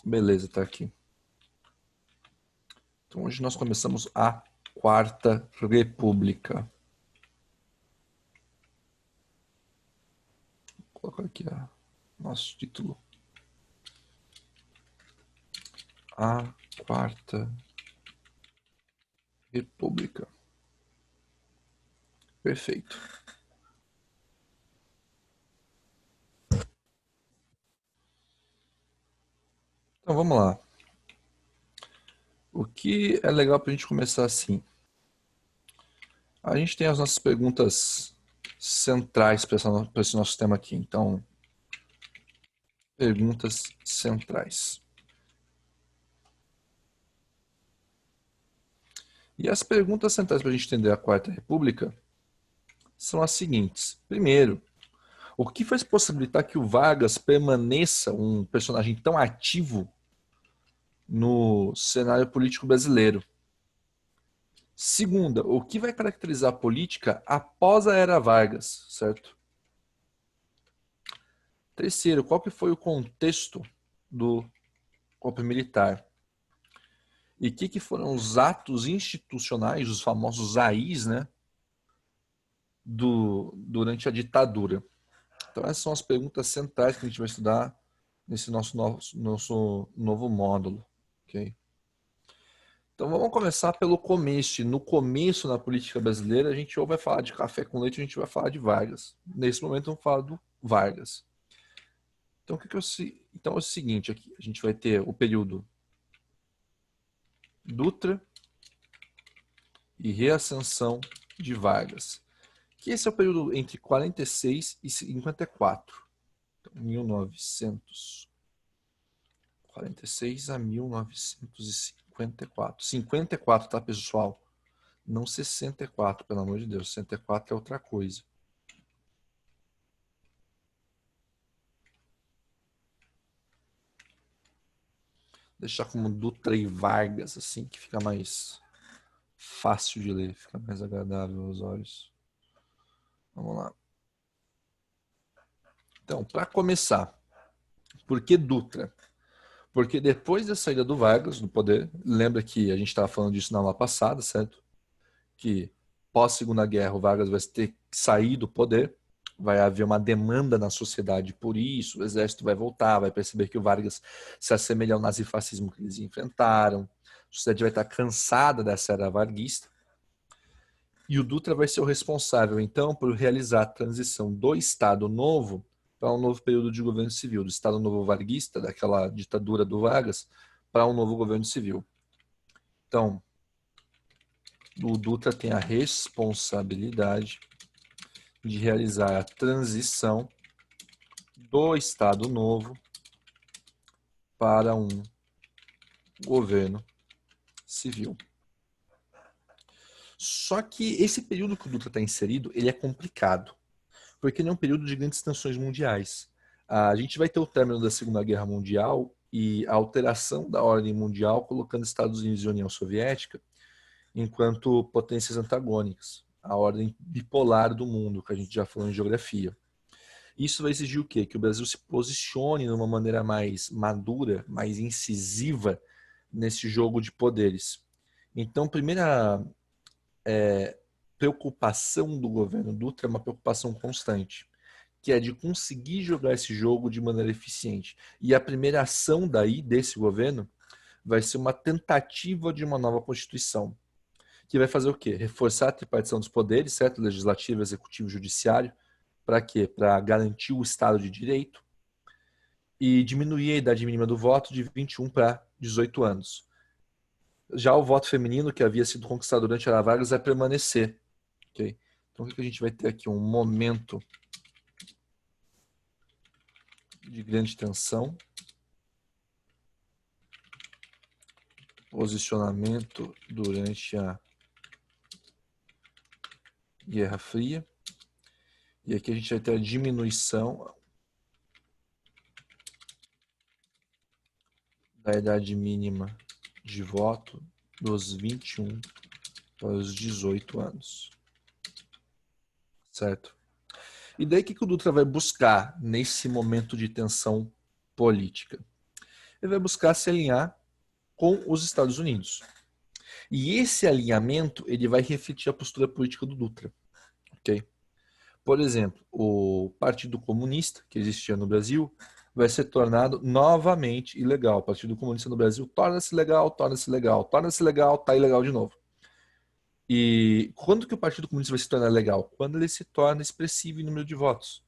Beleza, tá aqui. Então hoje nós começamos a Quarta República. Vou colocar aqui nosso título. A Quarta República. Perfeito. Então vamos lá. O que é legal para a gente começar assim? A gente tem as nossas perguntas centrais para esse nosso tema aqui. Então, perguntas centrais. E as perguntas centrais para a gente entender a Quarta República são as seguintes. Primeiro, o que faz possibilitar que o Vargas permaneça um personagem tão ativo no cenário político brasileiro? Segunda, o que vai caracterizar a política após a era Vargas, certo? Terceiro, qual que foi o contexto do golpe militar? E o que foram os atos institucionais, os famosos AIs, né, durante a ditadura? Então essas são as perguntas centrais que a gente vai estudar nesse nosso novo módulo, ok? Então vamos começar pelo começo. No começo, na política brasileira, a gente ou vai falar de café com leite, ou a gente vai falar de Vargas. Nesse momento, vamos falar do Vargas. Então, então é o seguinte aqui. A gente vai ter o período Dutra e reascensão de Vargas. Que esse é o período entre 46 e 54. Então, 1946 a 1954. 54, tá, pessoal? Não 64, pelo amor de Deus. 64 é outra coisa. Deixar como Dutra e Vargas, assim, que fica mais fácil de ler, fica mais agradável aos olhos. Vamos lá. Então, para começar, por que Dutra? Porque depois da saída do Vargas do poder, lembra que a gente estava falando disso na aula passada, certo? Que pós-segunda guerra o Vargas vai ter que sair do poder, vai haver uma demanda na sociedade por isso, o exército vai voltar, vai perceber que o Vargas se assemelha ao nazifascismo que eles enfrentaram, a sociedade vai estar cansada dessa era varguista, e o Dutra vai ser o responsável, então, por realizar a transição do Estado Novo para um novo período de governo civil, do Estado Novo varguista, daquela ditadura do Vargas, para um novo governo civil. Então, o Dutra tem a responsabilidade de realizar a transição do Estado Novo para um governo civil. Só que esse período que o Dutra está inserido, ele é complicado, porque ele é um período de grandes tensões mundiais. A gente vai ter o término da Segunda Guerra Mundial e a alteração da ordem mundial, colocando Estados Unidos e União Soviética enquanto potências antagônicas, a ordem bipolar do mundo, que a gente já falou em geografia. Isso vai exigir o quê? Que o Brasil se posicione de uma maneira mais madura, mais incisiva nesse jogo de poderes. Então, primeira preocupação do governo Dutra é uma preocupação constante, que é de conseguir jogar esse jogo de maneira eficiente. E a primeira ação daí, desse governo, vai ser uma tentativa de uma nova Constituição, que vai fazer o quê? Reforçar a tripartição dos poderes, certo? Legislativo, executivo e judiciário. Para quê? Para garantir o Estado de Direito e diminuir a idade mínima do voto de 21 para 18 anos. Já o voto feminino, que havia sido conquistado durante a Vargas, vai permanecer. Okay? Então, o que a gente vai ter aqui? Um momento de grande tensão, posicionamento durante a Guerra Fria, e aqui a gente vai ter a diminuição da idade mínima de voto dos 21 para os 18 anos. Certo? E daí o que o Dutra vai buscar nesse momento de tensão política? ele vai buscar se alinhar com os Estados Unidos. E esse alinhamento ele vai refletir a postura política do Dutra. Ok? Por exemplo, o Partido Comunista, que existia no Brasil, vai ser tornado novamente ilegal. O Partido Comunista no Brasil torna-se legal, torna-se legal, torna-se legal, tá ilegal de novo. E quando que o Partido Comunista vai se tornar legal? Quando ele se torna expressivo em número de votos.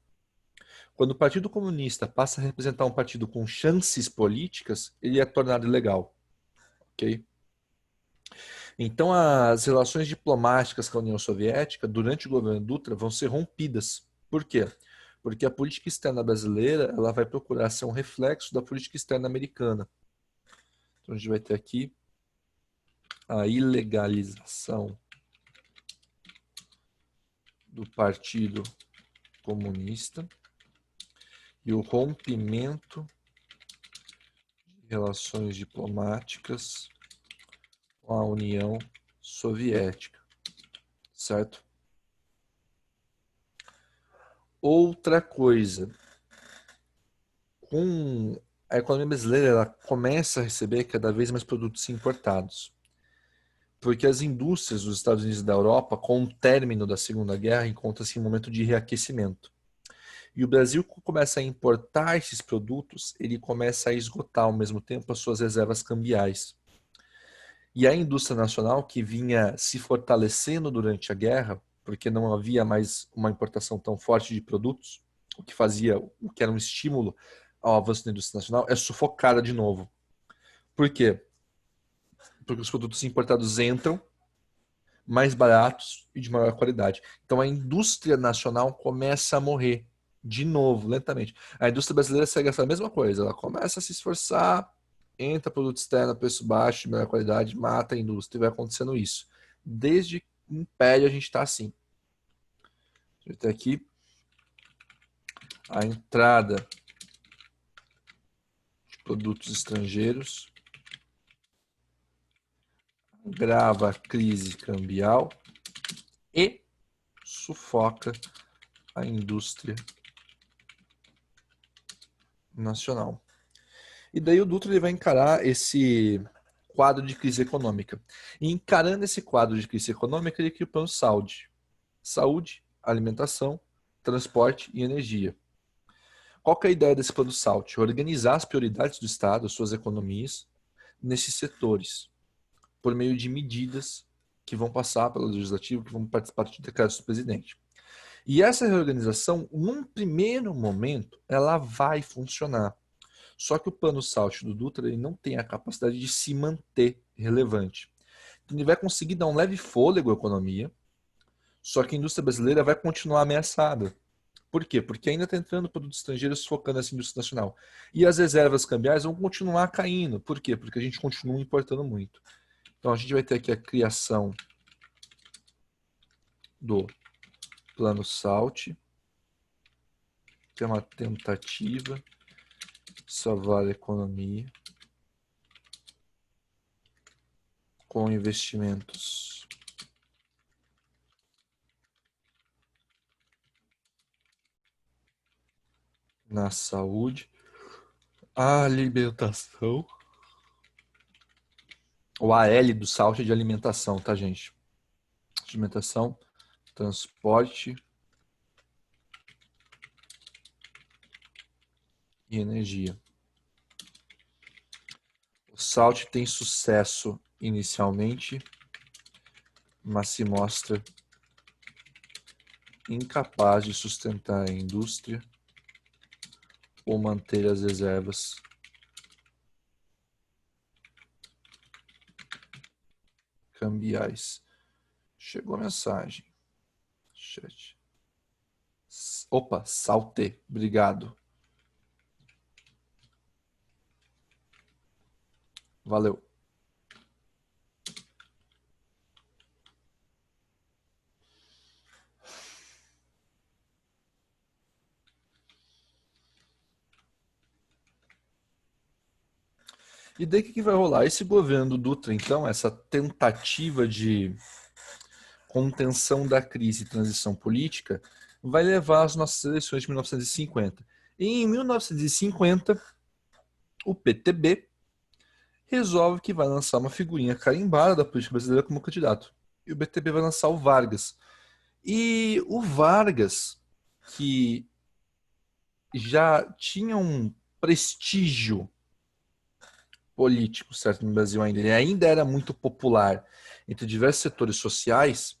Quando o Partido Comunista passa a representar um partido com chances políticas, ele é tornado ilegal. Ok? Então, as relações diplomáticas com a União Soviética, durante o governo Dutra, vão ser rompidas. Por quê? Porque a política externa brasileira ela vai procurar ser um reflexo da política externa americana. Então, a gente vai ter aqui a ilegalização do Partido Comunista e o rompimento de relações diplomáticas com a União Soviética, certo? Outra coisa, com a economia brasileira ela começa a receber cada vez mais produtos importados, porque as indústrias dos Estados Unidos e da Europa, com o término da Segunda Guerra, encontram-se em um momento de reaquecimento. E o Brasil começa a importar esses produtos, ele começa a esgotar ao mesmo tempo as suas reservas cambiais. E a indústria nacional, que vinha se fortalecendo durante a guerra, porque não havia mais uma importação tão forte de produtos, o que era um estímulo ao avanço da indústria nacional, é sufocada de novo. Por quê? Porque os produtos importados entram mais baratos e de maior qualidade. Então a indústria nacional começa a morrer de novo, lentamente. A indústria brasileira segue essa mesma coisa, ela começa a se esforçar, entra produto externo a preço baixo, de melhor qualidade, mata a indústria, e vai acontecendo isso. Desde o Império a gente está assim. A gente tem aqui a entrada de produtos estrangeiros, agrava a crise cambial e sufoca a indústria nacional. E daí o Dutra ele vai encarar esse quadro de crise econômica. E encarando esse quadro de crise econômica, ele cria o plano Saúde. Saúde, alimentação, transporte e energia. Qual que é a ideia desse plano Saúde? Organizar as prioridades do Estado, suas economias, nesses setores, por meio de medidas que vão passar pelo Legislativo, que vão participar de decretos do presidente. E essa reorganização, num primeiro momento, ela vai funcionar. Só que o plano Salt do Dutra ele não tem a capacidade de se manter relevante. Então, ele vai conseguir dar um leve fôlego à economia, só que a indústria brasileira vai continuar ameaçada. Por quê? Porque ainda está entrando produtos estrangeiros focando nessa indústria nacional. E as reservas cambiais vão continuar caindo. Por quê? Porque a gente continua importando muito. Então a gente vai ter aqui a criação do plano SALT, que é uma tentativa de salvar a economia com investimentos na saúde, alimentação. O AL do SALT é de alimentação, tá, gente? Alimentação, transporte e energia. O SALT tem sucesso inicialmente, mas se mostra incapaz de sustentar a indústria ou manter as reservas cambiais. Chegou a mensagem. Chat. Opa, saltei. Obrigado. Valeu. E daí o que vai rolar? Esse governo do Dutra, então, essa tentativa de contenção da crise e transição política, vai levar às nossas eleições de 1950. E em 1950, o PTB resolve que vai lançar uma figurinha carimbada da política brasileira como candidato. E o BTB vai lançar o Vargas. E o Vargas, que já tinha um prestígio político, certo, no Brasil ainda, ele ainda era muito popular entre diversos setores sociais,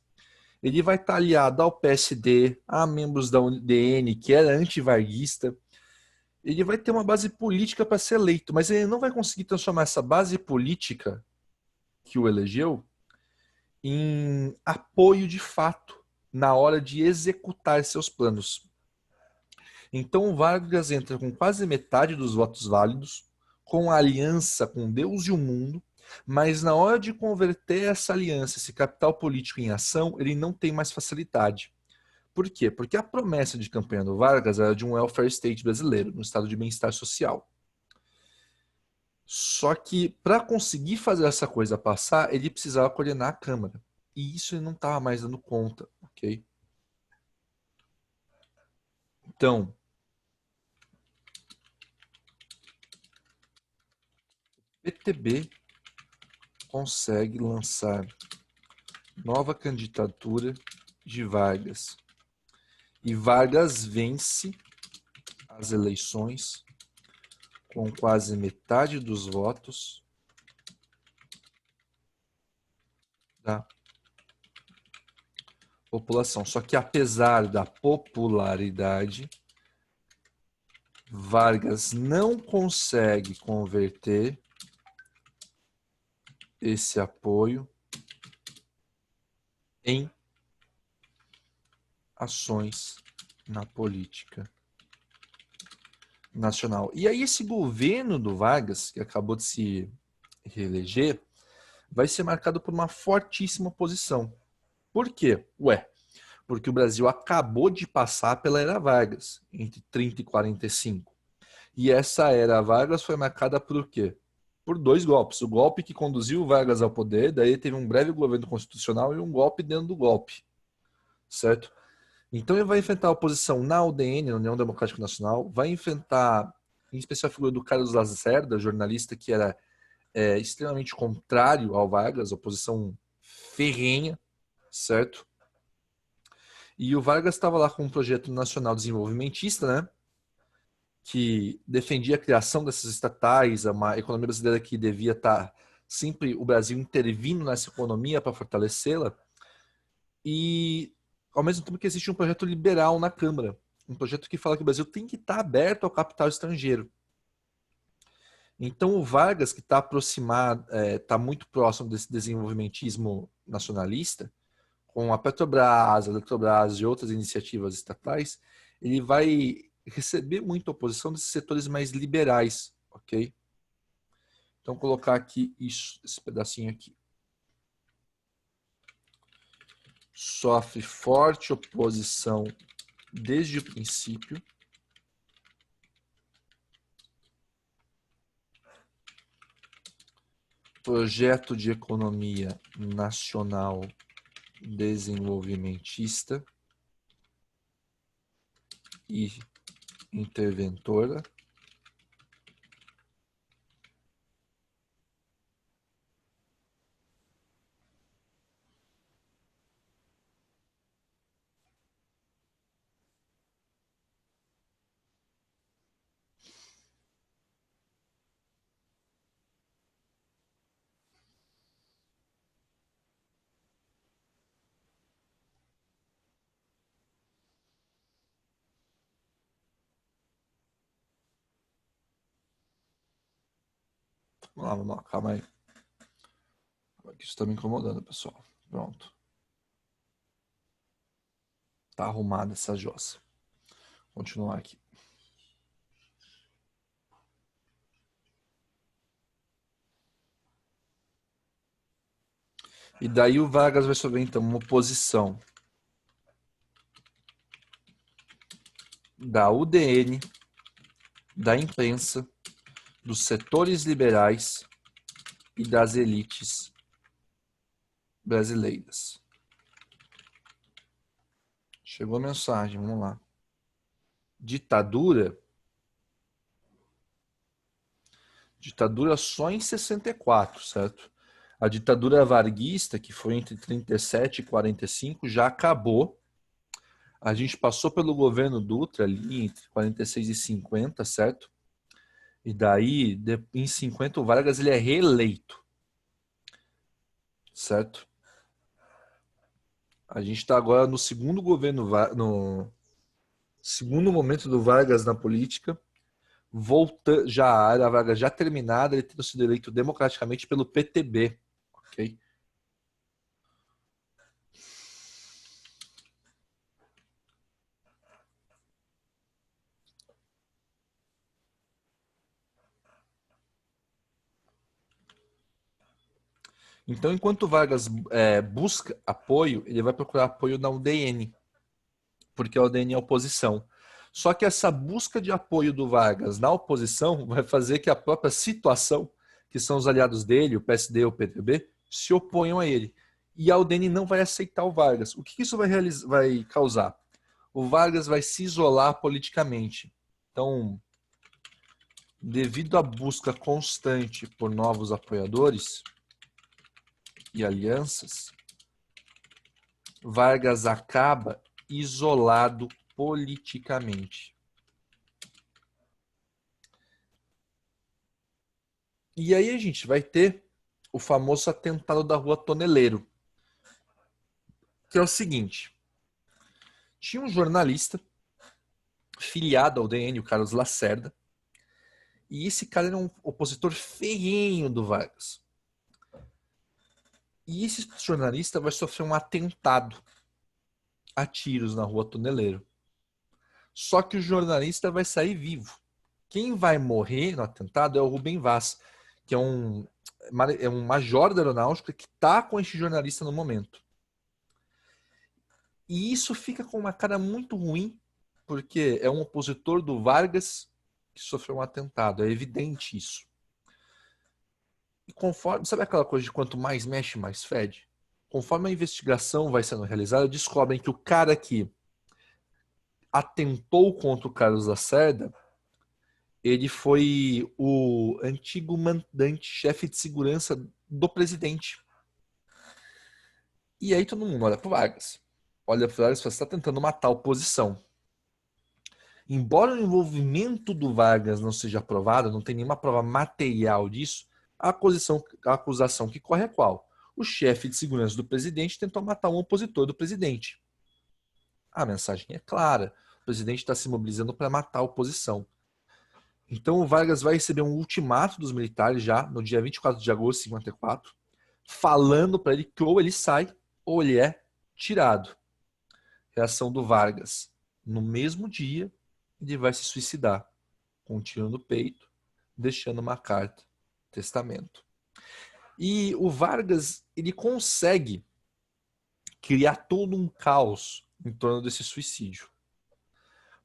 ele vai estar aliado ao PSD, a membros da UDN, que era antivarguista. Ele vai ter uma base política para ser eleito, mas ele não vai conseguir transformar essa base política que o elegeu em apoio de fato na hora de executar seus planos. Então o Vargas entra com quase metade dos votos válidos, com a aliança com Deus e o mundo, mas na hora de converter essa aliança, esse capital político em ação, ele não tem mais facilidade. Por quê? Porque a promessa de campanha do Vargas era de um welfare state brasileiro, um estado de bem-estar social. Só que para conseguir fazer essa coisa passar, ele precisava coordenar a Câmara. E isso ele não estava mais dando conta, ok? Então, PTB consegue lançar nova candidatura de Vargas. E Vargas vence as eleições com quase metade dos votos da população. Só que apesar da popularidade, Vargas não consegue converter esse apoio em ações na política nacional. E aí esse governo do Vargas, que acabou de se reeleger, vai ser marcado por uma fortíssima oposição. Por quê? Ué, porque o Brasil acabou de passar pela era Vargas, entre 30 e 45. E essa era Vargas foi marcada por o quê? Por dois golpes. O golpe que conduziu o Vargas ao poder, daí teve um breve governo constitucional e um golpe dentro do golpe, certo? Então ele vai enfrentar a oposição na UDN, na União Democrática Nacional, vai enfrentar, em especial, a figura do Carlos Lacerda, jornalista que era extremamente contrário ao Vargas, oposição ferrenha, certo? E o Vargas estava lá com um projeto nacional desenvolvimentista, né? Que defendia a criação dessas estatais, uma economia brasileira que devia estar sempre o Brasil intervindo nessa economia para fortalecê-la. E ao mesmo tempo que existe um projeto liberal na Câmara, um projeto que fala que o Brasil tem que estar aberto ao capital estrangeiro. Então o Vargas, que está aproximado, está muito próximo desse desenvolvimentismo nacionalista, com a Petrobras, a Eletrobras e outras iniciativas estatais, ele vai receber muita oposição desses setores mais liberais, ok? Então colocar aqui isso, esse pedacinho aqui. Sofre forte oposição desde o princípio. Projeto de economia nacional desenvolvimentista e interventora. Vamos lá, calma aí. Isso está me incomodando, pessoal. Pronto. Tá arrumada essa jossa. Vou continuar aqui. E daí o Vargas vai sofrer, então, uma oposição da UDN, da imprensa, dos setores liberais e das elites brasileiras. Chegou a mensagem, vamos lá. Ditadura Ditadura só em 64, certo? A ditadura varguista, que foi entre 37 e 45, já acabou. A gente passou pelo governo Dutra ali entre 46 e 50, certo? E daí, em 50, o Vargas ele é reeleito, certo? A gente está agora no segundo governo, no segundo momento do Vargas na política, volta, já a era Vargas já terminada, ele tendo sido eleito democraticamente pelo PTB, ok? Então, enquanto Vargas busca apoio, ele vai procurar apoio na UDN, porque a UDN é oposição. Só que essa busca de apoio do Vargas na oposição vai fazer que a própria situação, que são os aliados dele, o PSD e o PTB, se oponham a ele. E a UDN não vai aceitar o Vargas. O que isso vai causar? O Vargas vai se isolar politicamente. Então, devido à busca constante por novos apoiadores e alianças, Vargas acaba isolado politicamente. E aí a gente vai ter o famoso atentado da Rua Toneleiro, que é o seguinte: tinha um jornalista filiado ao DN, o Carlos Lacerda, e esse cara era um opositor ferrenho do Vargas. E esse jornalista vai sofrer um atentado a tiros na Rua Toneleiro. Só que o jornalista vai sair vivo. Quem vai morrer no atentado é o Rubem Vaz, que é um major da aeronáutica que está com esse jornalista no momento. E isso fica com uma cara muito ruim, porque é um opositor do Vargas que sofreu um atentado. É evidente isso. E conforme, sabe aquela coisa de quanto mais mexe, mais fede? Conforme a investigação vai sendo realizada, descobrem que o cara que atentou contra o Carlos Lacerda, ele foi o antigo mandante, chefe de segurança do presidente. E aí todo mundo olha pro Vargas. Olha pro Vargas e fala, você está tentando matar a oposição. Embora o envolvimento do Vargas não seja provado, não tem nenhuma prova material disso, a acusação que corre é qual? O chefe de segurança do presidente tentou matar um opositor do presidente. A mensagem é clara. O presidente está se mobilizando para matar a oposição. Então o Vargas vai receber um ultimato dos militares já no dia 24 de agosto de 54, falando para ele que ou ele sai ou ele é tirado. Reação do Vargas. No mesmo dia, ele vai se suicidar, com um tiro no peito, deixando uma carta, testamento. E o Vargas, ele consegue criar todo um caos em torno desse suicídio.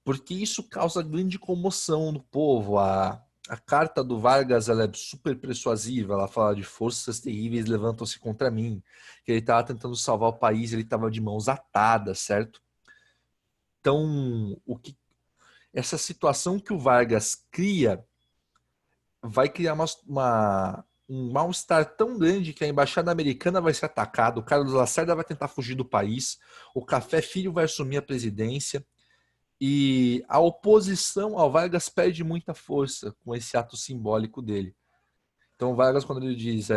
Porque isso causa grande comoção no povo. A carta do Vargas ela é super persuasiva, ela fala de forças terríveis levantam-se contra mim, que ele estava tentando salvar o país, ele estava de mãos atadas, certo? Então, essa situação que o Vargas cria vai criar um mal-estar tão grande que a embaixada americana vai ser atacada, o Carlos Lacerda vai tentar fugir do país, o Café Filho vai assumir a presidência e a oposição ao Vargas perde muita força com esse ato simbólico dele. Então o Vargas, quando ele diz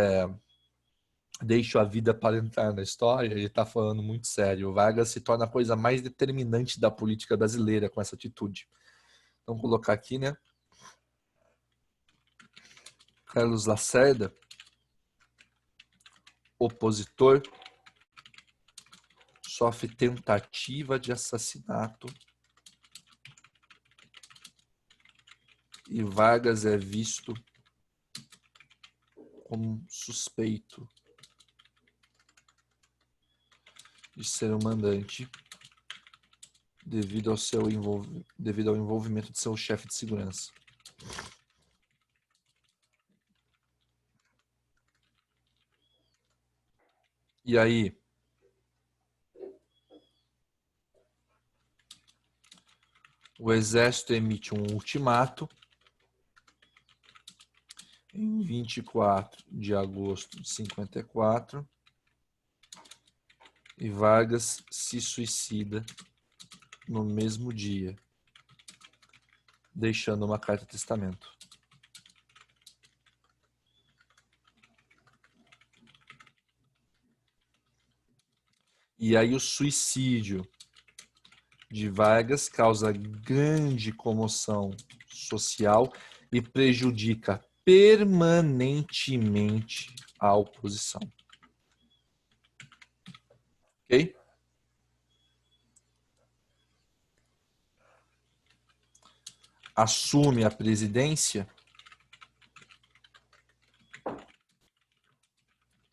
deixo a vida para entrar na história, ele está falando muito sério. O Vargas se torna a coisa mais determinante da política brasileira com essa atitude. Então, vou colocar aqui, né? Carlos Lacerda, opositor, sofre tentativa de assassinato e Vargas é visto como suspeito de ser o mandante devido ao envolvimento de seu chefe de segurança. E aí, o exército emite um ultimato em 24 de agosto de 54, e Vargas se suicida no mesmo dia, deixando uma carta-testamento. E aí o suicídio de Vargas causa grande comoção social e prejudica permanentemente a oposição. Ok? Assume a presidência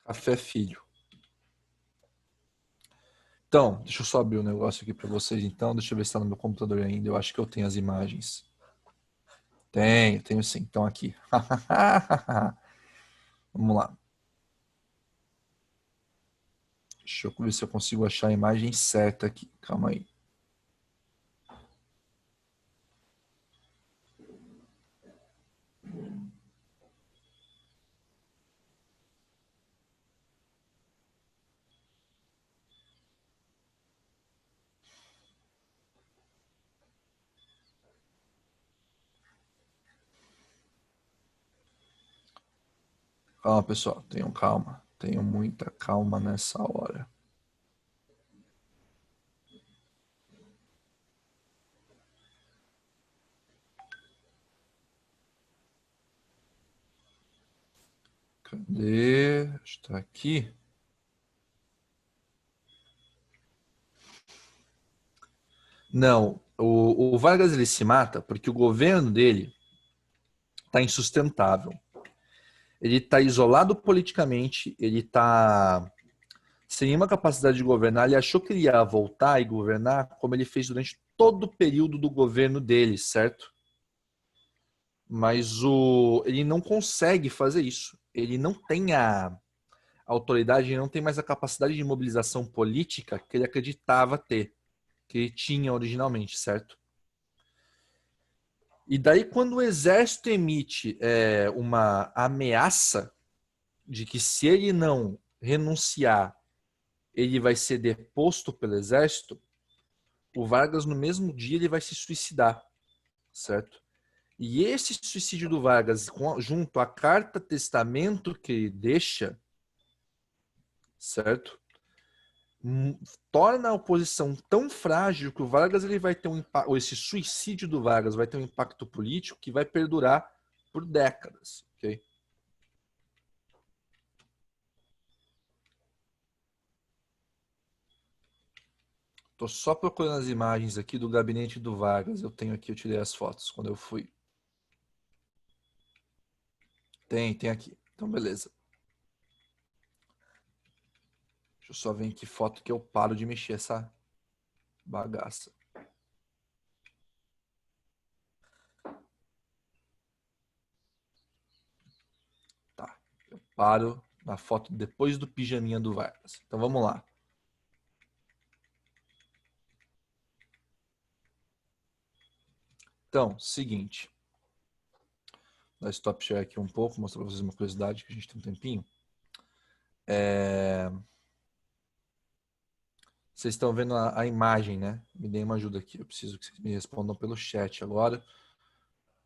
Café Filho. Então, deixa eu só abrir o negócio aqui para vocês. Então, deixa eu ver se está no meu computador ainda. Eu acho que eu tenho as imagens. Tenho sim. Então, aqui. Vamos lá. Deixa eu ver se eu consigo achar a imagem certa aqui. Calma aí. Calma, pessoal. Tenham calma. Tenham muita calma nessa hora. Cadê? Está aqui. Não, o Vargas ele se mata porque o governo dele está insustentável. Ele está isolado politicamente, ele está sem nenhuma capacidade de governar. Ele achou que ele ia voltar e governar como ele fez durante todo o período do governo dele, certo? Mas ele não consegue fazer isso. Ele não tem a autoridade, ele não tem mais a capacidade de mobilização política que ele acreditava ter, que ele tinha originalmente, certo? E daí, quando o exército emite uma ameaça de que se ele não renunciar, ele vai ser deposto pelo exército, o Vargas, no mesmo dia, ele vai se suicidar, certo? E esse suicídio do Vargas, junto à carta-testamento que ele deixa, certo? Torna a oposição tão frágil que o Vargas ele vai ter um impacto, ou esse suicídio do Vargas vai ter um impacto político que vai perdurar por décadas, ok? Tô só procurando as imagens aqui do gabinete do Vargas. Eu tenho aqui, eu tirei as fotos quando eu fui. Tem aqui. Então, beleza. Deixa eu só ver em que foto que eu paro de mexer essa bagaça. Tá. Eu paro na foto depois do pijaminha do Vargas. Então, vamos lá. Então, seguinte. Dar stop share aqui um pouco, mostrar para vocês uma curiosidade, que a gente tem um tempinho. Vocês estão vendo a imagem, né? Me deem uma ajuda aqui. Eu preciso que vocês me respondam pelo chat agora,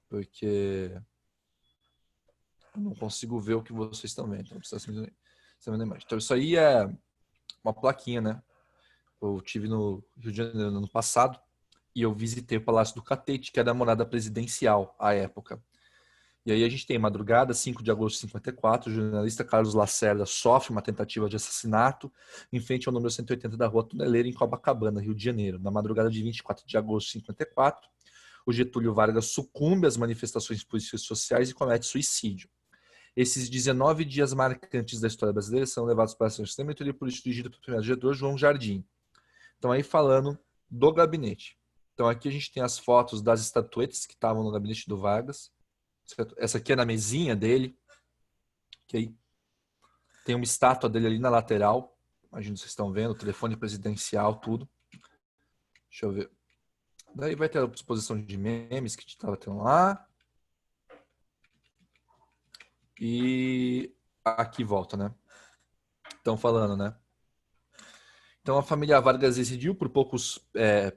porque eu não consigo ver o que vocês estão vendo. Então, precisa me vendo a imagem. Então, isso aí é uma plaquinha, né? Eu tive no Rio de Janeiro no ano passado e eu visitei o Palácio do Catete, que era a morada presidencial à época. E aí a gente tem madrugada, 5 de agosto de 54, o jornalista Carlos Lacerda sofre uma tentativa de assassinato em frente ao número 180 da Rua Tuneleira, em Copacabana, Rio de Janeiro. Na madrugada de 24 de agosto de 54, o Getúlio Vargas sucumbe às manifestações políticas e sociais e comete suicídio. Esses 19 dias marcantes da história brasileira são levados para a sistema de político dirigido pelo primeiro-diretor João Jardim. Então, aí falando do gabinete. Então, aqui a gente tem as fotos das estatuetas que estavam no gabinete do Vargas. Essa aqui é na mesinha dele. Okay? Tem uma estátua dele ali na lateral. Imagino que vocês estão vendo, o telefone presidencial, tudo. Deixa eu ver. Daí vai ter a exposição de memes que a gente estava tendo lá. E aqui volta, né? Estão falando, né? Então a família Vargas residiu por poucos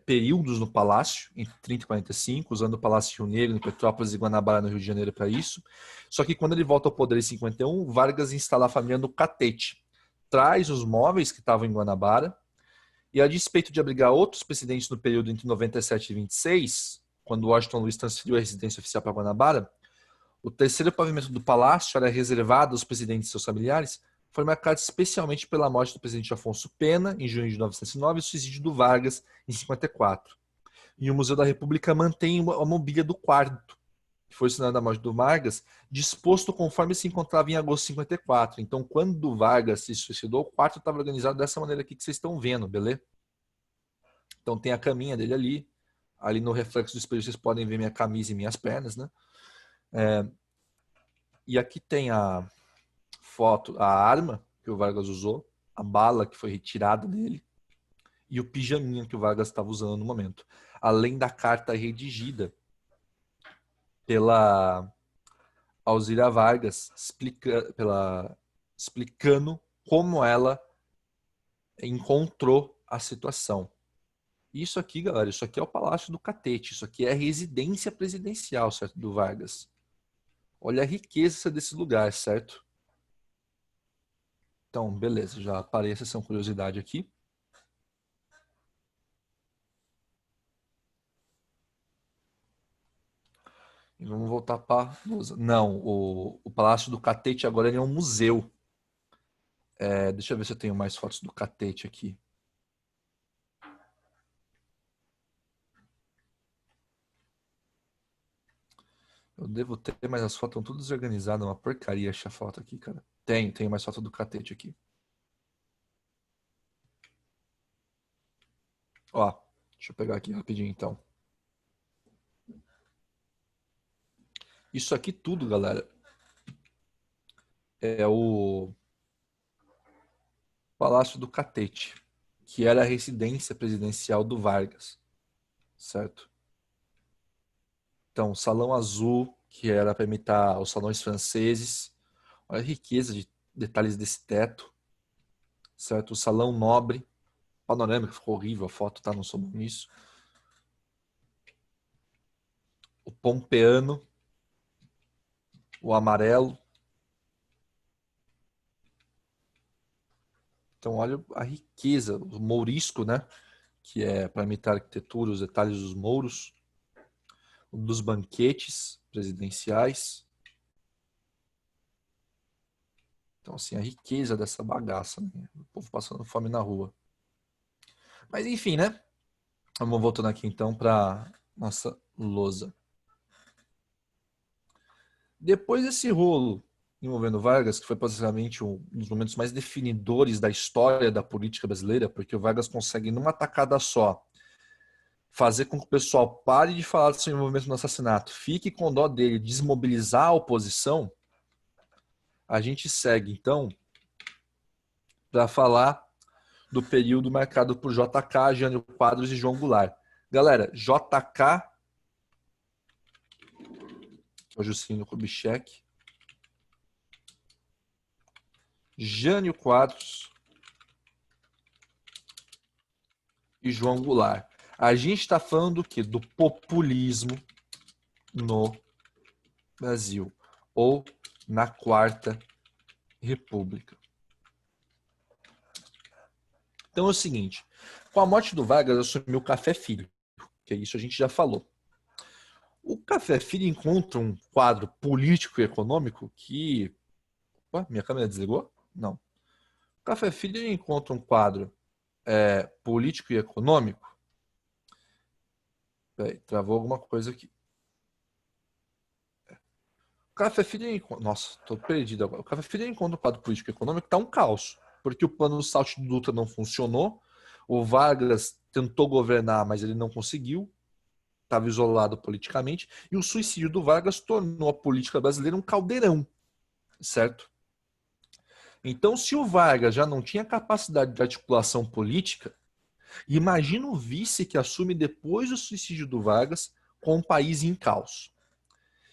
períodos no palácio, entre 30 e 45, usando o Palácio Rio Negro, em Petrópolis e Guanabara, no Rio de Janeiro, para isso. Só que quando ele volta ao poder em 51, Vargas instala a família no Catete, traz os móveis que estavam em Guanabara, e a despeito de abrigar outros presidentes no período entre 97 e 26, quando Washington Luiz transferiu a residência oficial para Guanabara, o terceiro pavimento do palácio era reservado aos presidentes e seus familiares, foi marcado especialmente pela morte do presidente Afonso Pena, em junho de 1909, e o suicídio do Vargas, em 54. E o Museu da República mantém a mobília do quarto, que foi assinado a morte do Vargas, disposto conforme se encontrava em agosto de 54. Então, quando o Vargas se suicidou, o quarto estava organizado dessa maneira aqui que vocês estão vendo, beleza? Então tem a caminha dele ali. Ali no reflexo do espelho vocês podem ver minha camisa e minhas pernas, né? E aqui tem a foto, a arma que o Vargas usou, a bala que foi retirada dele e o pijaminha que o Vargas estava usando no momento. Além da carta redigida pela Alzira Vargas, explicando como ela encontrou a situação. Isso aqui, galera, isso aqui é o Palácio do Catete, isso aqui é a residência presidencial, certo, do Vargas. Olha a riqueza desse lugar, certo? Então, beleza, já parei a sessão curiosidade aqui. E vamos voltar para... Não, o Palácio do Catete agora ele é um museu. Deixa eu ver se eu tenho mais fotos do Catete aqui. Eu devo ter, mas as fotos estão todas desorganizadas. Uma porcaria essa foto aqui, cara. Tenho mais foto do Catete aqui. Ó, deixa eu pegar aqui rapidinho então. Isso aqui tudo, galera, é o Palácio do Catete, que era a residência presidencial do Vargas, certo? Então, Salão Azul, que era para imitar os salões franceses. Olha a riqueza de detalhes desse teto, certo? O Salão Nobre, panorâmico, ficou horrível a foto, tá? Não sou bom nisso. O Pompeano, o amarelo. Então, olha a riqueza, o mourisco, né? Que é para imitar a arquitetura, os detalhes dos mouros, dos banquetes presidenciais. Então, assim, a riqueza dessa bagaça, né? O povo passando fome na rua. Mas, enfim, né? Vamos voltando aqui, então, para nossa lousa. Depois desse rolo envolvendo Vargas, que foi possivelmente um dos momentos mais definidores da história da política brasileira, porque o Vargas consegue, numa tacada só, fazer com que o pessoal pare de falar do seu envolvimento no assassinato, fique com dó dele, desmobilizar a oposição, a gente segue, então, para falar do período marcado por JK, Jânio Quadros e João Goulart. Galera, JK, que é o Juscelino Kubitschek, Jânio Quadros e João Goulart. A gente está falando do quê? Do populismo no Brasil, ou na Quarta República. Então é o seguinte, com a morte do Vargas assumiu o Café Filho, que é isso a gente já falou. O Café Filho encontra um quadro político e econômico que... Ué, minha câmera desligou? Não. O Café Filho encontra um quadro político e econômico. Peraí, travou alguma coisa aqui. O Café Filho encontra... Nossa, tô perdido agora. O Café Filho encontra um quadro político e econômico que tá um caos, porque o plano do Salto do Dutra não funcionou, o Vargas tentou governar, mas ele não conseguiu, estava isolado politicamente, e o suicídio do Vargas tornou a política brasileira um caldeirão, certo? Então, se o Vargas já não tinha capacidade de articulação política, imagina o vice que assume depois do suicídio do Vargas com o país em caos.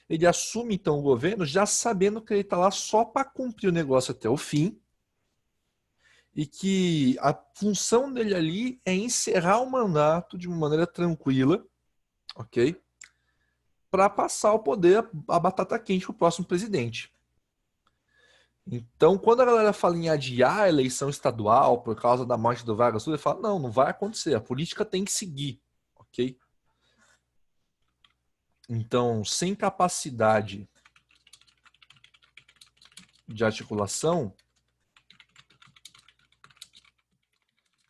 Ele assume, então, o governo já sabendo que ele está lá só para cumprir o negócio até o fim e que a função dele ali é encerrar o mandato de uma maneira tranquila, ok? Para passar o poder, a batata quente para o próximo presidente. Então, quando a galera fala em adiar a eleição estadual por causa da morte do Vargas, ele fala, não, não vai acontecer, a política tem que seguir, ok? Então, sem capacidade de articulação,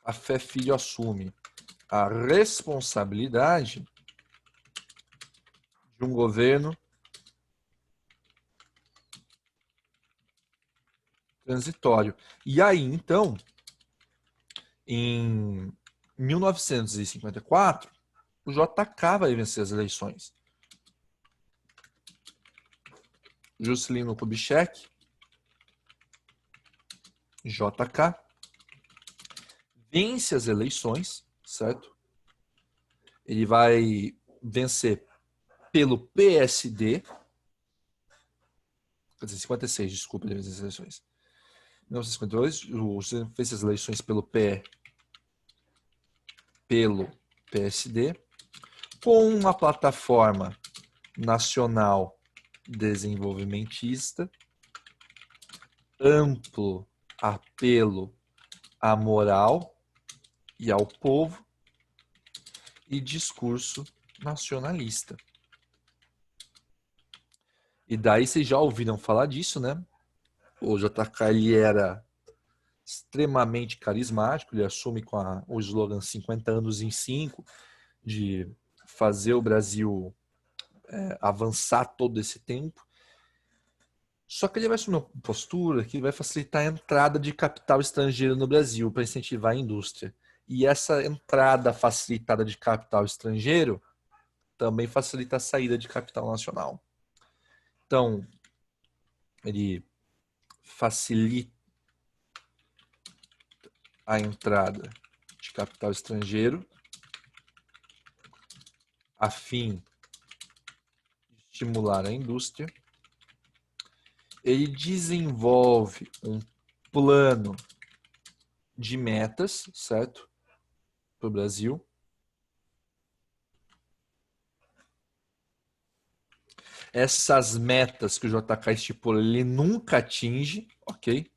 a Fé Filho assume a responsabilidade de um governo transitório. E aí, então, em 1954, o JK vai vencer as eleições. Juscelino Kubitschek, JK, vence as eleições, certo? Ele vai vencer pelo PSD, quer dizer, 56, desculpa, ele venceu as eleições. Em 1952, o Juscelino fez as eleições pelo PSD, com uma plataforma nacional desenvolvimentista, amplo apelo à moral e ao povo e discurso nacionalista. E daí vocês já ouviram falar disso, né? O JK ele era extremamente carismático, ele assume com o slogan 50 anos em 5, de fazer o Brasil avançar todo esse tempo. Só que ele vai assumir uma postura que vai facilitar a entrada de capital estrangeiro no Brasil para incentivar a indústria. E essa entrada facilitada de capital estrangeiro também facilita a saída de capital nacional. Então, ele facilita a entrada de capital estrangeiro a fim de estimular a indústria. Ele desenvolve um plano de metas, certo? Para o Brasil. Essas metas que o JK estipula, ele nunca atinge, ok?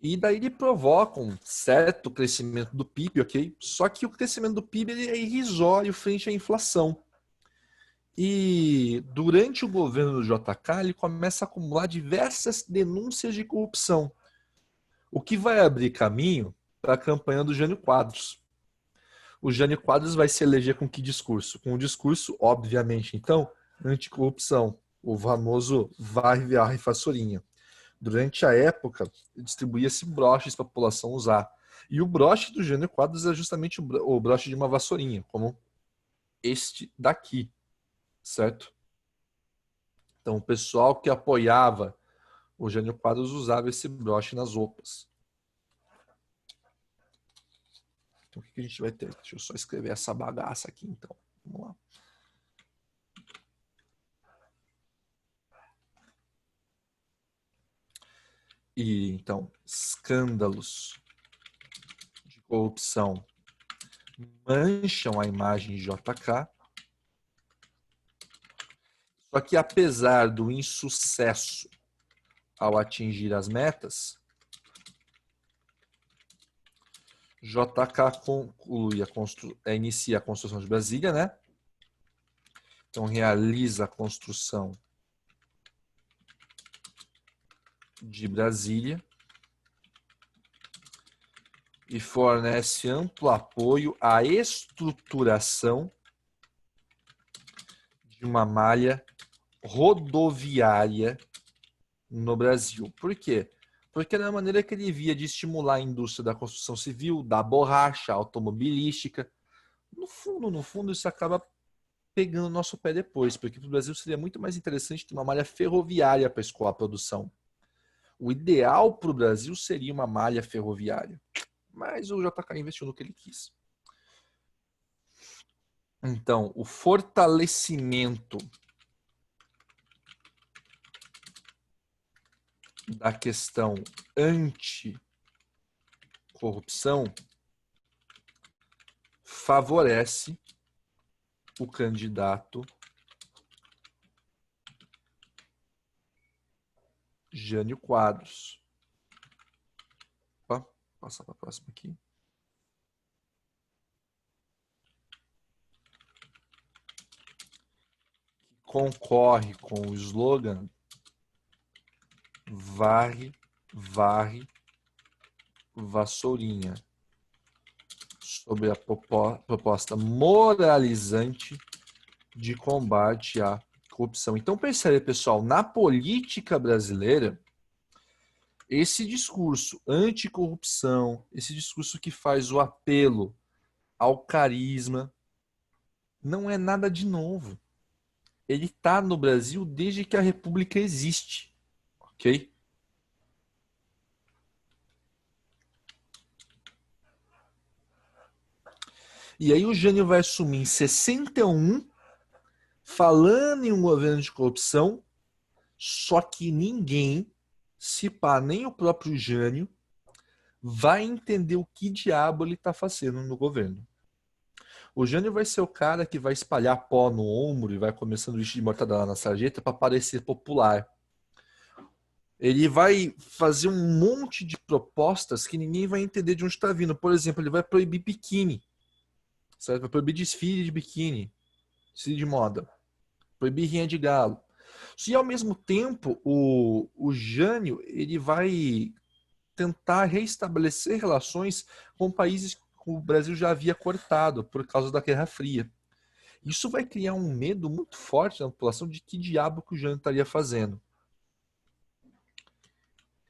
E daí ele provoca um certo crescimento do PIB, ok? Só que o crescimento do PIB ele é irrisório frente à inflação. E durante o governo do JK, ele começa a acumular diversas denúncias de corrupção, o que vai abrir caminho para a campanha do Jânio Quadros. O Jânio Quadros vai se eleger com que discurso? Com o discurso, obviamente, então, anticorrupção, o famoso varre, varre, vassourinha. Durante a época, distribuía-se broches para a população usar. E o broche do Jânio Quadros é justamente o broche de uma vassourinha, como este daqui, certo? Então, o pessoal que apoiava o Jânio Quadros usava esse broche nas roupas. Então, o que a gente vai ter? Deixa eu só escrever essa bagaça aqui, então. Vamos lá. E, então, escândalos de corrupção mancham a imagem de JK. Só que, apesar do insucesso ao atingir as metas, JK conclui inicia a construção de Brasília, né? Então, realiza a construção de Brasília e fornece amplo apoio à estruturação de uma malha rodoviária no Brasil. Por quê? Porque era a maneira que ele via de estimular a indústria da construção civil, da borracha, automobilística. No fundo, isso acaba pegando o nosso pé depois, porque para o Brasil seria muito mais interessante ter uma malha ferroviária para escoar a produção. O ideal para o Brasil seria uma malha ferroviária. Mas o JK investiu no que ele quis. Então, o fortalecimento da questão anticorrupção favorece o candidato Jânio Quadros. Opa, passar para a próxima aqui. Concorre com o slogan varre, varre, vassourinha, sobre a proposta moralizante de combate à corrupção. Então percebe, pessoal, na política brasileira, esse discurso anticorrupção, esse discurso que faz o apelo ao carisma, não é nada de novo. Ele está no Brasil desde que a República existe, ok? E aí o Jânio vai assumir em 61, falando em um governo de corrupção, só que ninguém, se pá, nem o próprio Jânio, vai entender o que diabo ele está fazendo no governo. O Jânio vai ser o cara que vai espalhar pó no ombro e vai comer sanduíche de mortadela na sarjeta para parecer popular. Ele vai fazer um monte de propostas que ninguém vai entender de onde está vindo. Por exemplo, ele vai proibir biquíni. Certo? Vai proibir desfile de biquíni, desfile de moda. Proibir rinha de galo. E ao mesmo tempo, o Jânio ele vai tentar reestabelecer relações com países que o Brasil já havia cortado por causa da Guerra Fria. Isso vai criar um medo muito forte na população de que diabo que o Jânio estaria fazendo.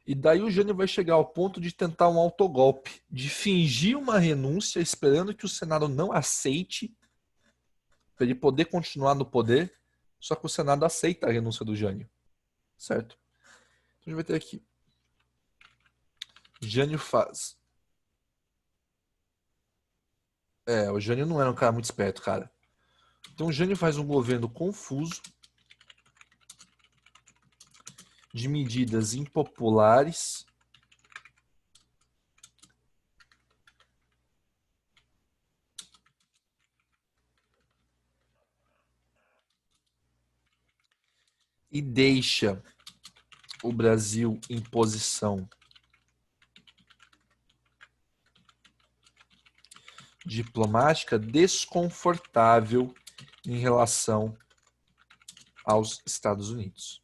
E daí o Jânio vai chegar ao ponto de tentar um autogolpe, de fingir uma renúncia, esperando que o Senado não aceite, para ele poder continuar no poder, só que o Senado aceita a renúncia do Jânio. Certo? Então a gente vai ter aqui. Jânio faz. O Jânio não era um cara muito esperto, cara. Então o Jânio faz um governo confuso, de medidas impopulares, e deixa o Brasil em posição diplomática desconfortável em relação aos Estados Unidos.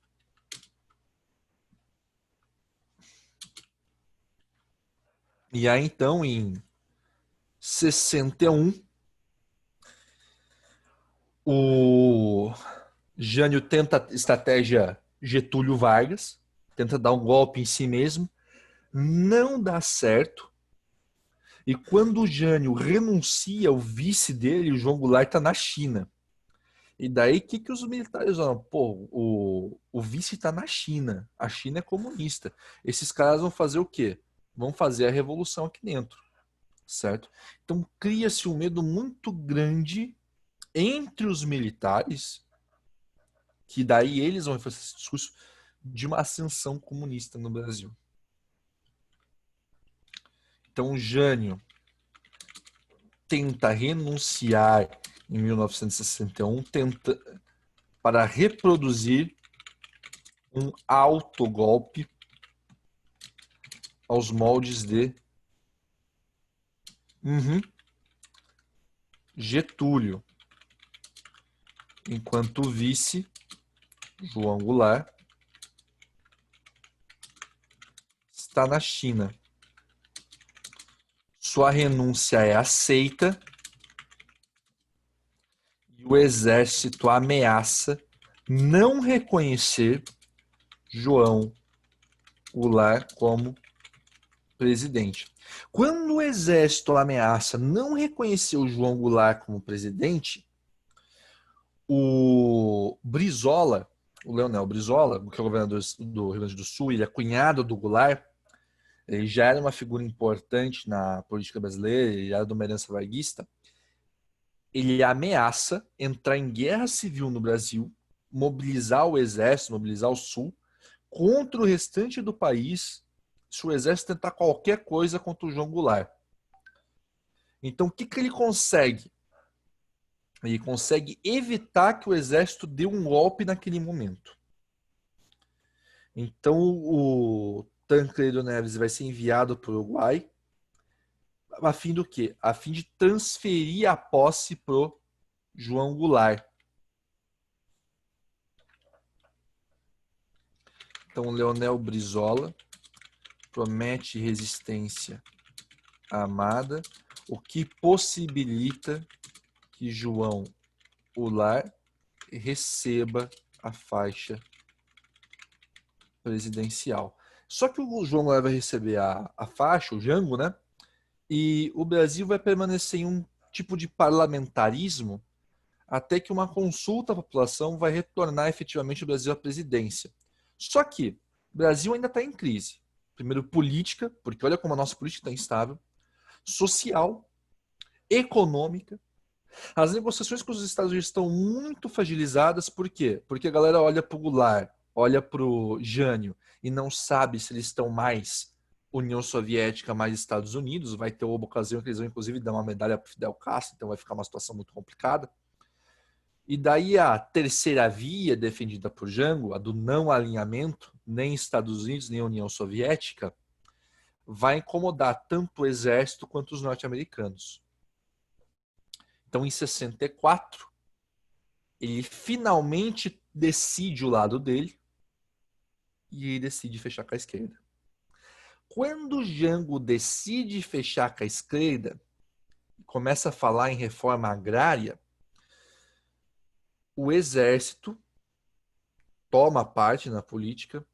E aí, então, em 61, o Jânio tenta a estratégia Getúlio Vargas, tenta dar um golpe em si mesmo, não dá certo. E quando o Jânio renuncia, o vice dele, o João Goulart, está na China. E daí, o que os militares falam? Pô, o vice está na China. A China é comunista. Esses caras vão fazer o quê? Vão fazer a revolução aqui dentro. Certo? Então, cria-se um medo muito grande entre os militares, que daí eles vão fazer esse discurso de uma ascensão comunista no Brasil. Então, o Jânio tenta renunciar em 1961 para reproduzir um autogolpe aos moldes de Getúlio, enquanto o vice, João Goulart, está na China. Sua renúncia é aceita e o exército ameaça não reconhecer João Goulart como presidente. Quando o exército ameaça não reconhecer o João Goulart como presidente, o Brizola, o Leonel Brizola, que é o governador do Rio Grande do Sul, ele é cunhado do Goulart, ele já era uma figura importante na política brasileira, ele era de uma herança varguista, ele ameaça entrar em guerra civil no Brasil, mobilizar o exército, mobilizar o Sul, contra o restante do país, se o exército tentar qualquer coisa contra o João Goulart. Então, o que ele consegue? Ele consegue evitar que o exército dê um golpe naquele momento. Então, o Tancredo Neves vai ser enviado para o Uruguai, a fim do quê? A fim de transferir a posse pro João Goulart. Então, Leonel Brizola promete resistência armada, o que possibilita que João Goulart receba a faixa presidencial. Só que o João Goulart vai receber a faixa, o Jango, né? E o Brasil vai permanecer em um tipo de parlamentarismo até que uma consulta à população vai retornar efetivamente o Brasil à presidência. Só que o Brasil ainda está em crise. Primeiro, política, porque olha como a nossa política está instável, social, econômica. As negociações com os Estados Unidos estão muito fragilizadas, por quê? Porque a galera olha para o Goulart, olha para o Jânio e não sabe se eles estão mais União Soviética, mais Estados Unidos. Vai ter uma ocasião que eles vão, inclusive, dar uma medalha para Fidel Castro, então vai ficar uma situação muito complicada. E daí a terceira via defendida por Jango, a do não alinhamento, nem Estados Unidos, nem União Soviética, vai incomodar tanto o exército quanto os norte-americanos. Então, em 64, ele finalmente decide o lado dele e ele decide fechar com a esquerda. Quando Jango decide fechar com a esquerda, começa a falar em reforma agrária, o exército toma parte na política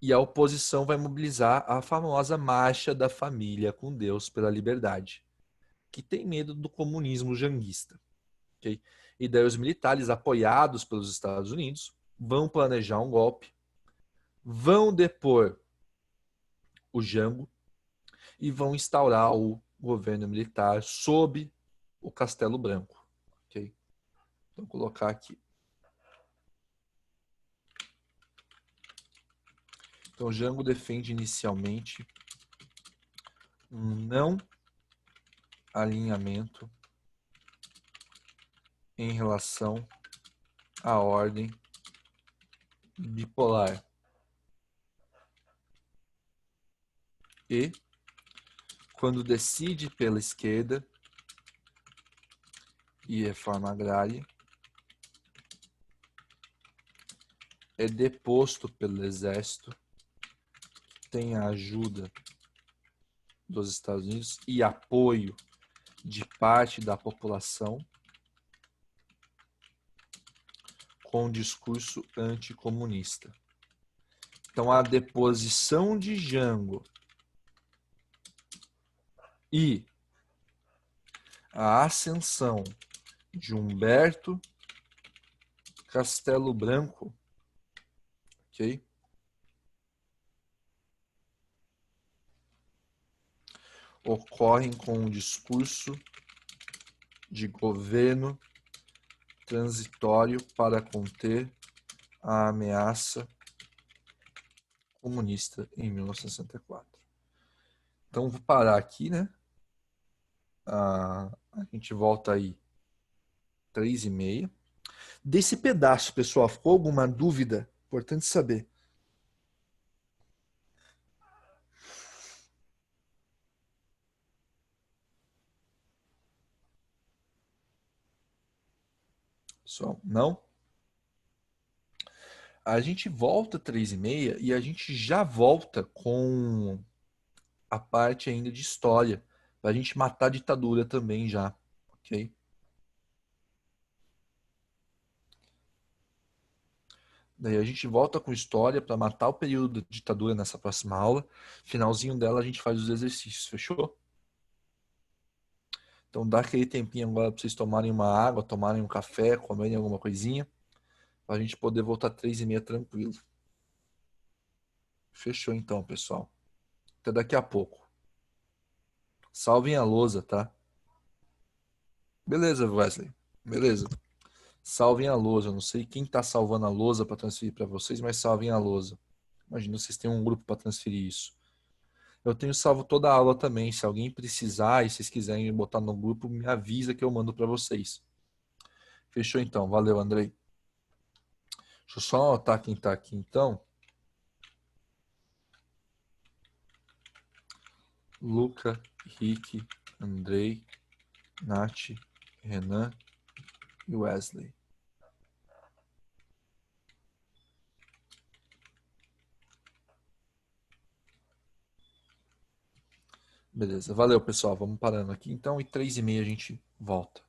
e a oposição vai mobilizar a famosa Marcha da Família com Deus pela Liberdade, que tem medo do comunismo janguista. Okay? E daí os militares, apoiados pelos Estados Unidos, vão planejar um golpe, vão depor o Jango e vão instaurar o governo militar sob o Castelo Branco. Okay? Então, vou colocar aqui. Então, Jango defende inicialmente um não alinhamento em relação à ordem bipolar e, quando decide pela esquerda e reforma agrária, é deposto pelo exército, tem a ajuda dos Estados Unidos e apoio de parte da população com discurso anticomunista. Então, a deposição de Jango e a ascensão de Humberto Castelo Branco, ok? Ocorrem com um discurso de governo transitório para conter a ameaça comunista em 1964. Então, vou parar aqui, né? A gente volta aí 3h30. Desse pedaço, pessoal, ficou alguma dúvida? Importante saber. Pessoal, não? A gente volta 3h30 e a gente já volta com a parte ainda de história, para a gente matar a ditadura também já, ok? Daí a gente volta com história para matar o período da ditadura nessa próxima aula. Finalzinho dela a gente faz os exercícios, fechou? Então dá aquele tempinho agora para vocês tomarem uma água, tomarem um café, comerem alguma coisinha. Para a gente poder voltar 3h30 tranquilo. Fechou então, pessoal. Até daqui a pouco. Salvem a lousa, tá? Beleza, Wesley. Beleza. Salvem a lousa. Não sei quem tá salvando a lousa para transferir para vocês, mas salvem a lousa. Imagina vocês têm um grupo para transferir isso. Eu tenho salvo toda a aula também. Se alguém precisar e vocês quiserem botar no grupo, me avisa que eu mando para vocês. Fechou então. Valeu, Andrei. Deixa eu só anotar quem tá aqui então. Luca, Rick, Andrei, Nath, Renan e Wesley. Beleza, valeu pessoal, vamos parando aqui então e 3h30 a gente volta.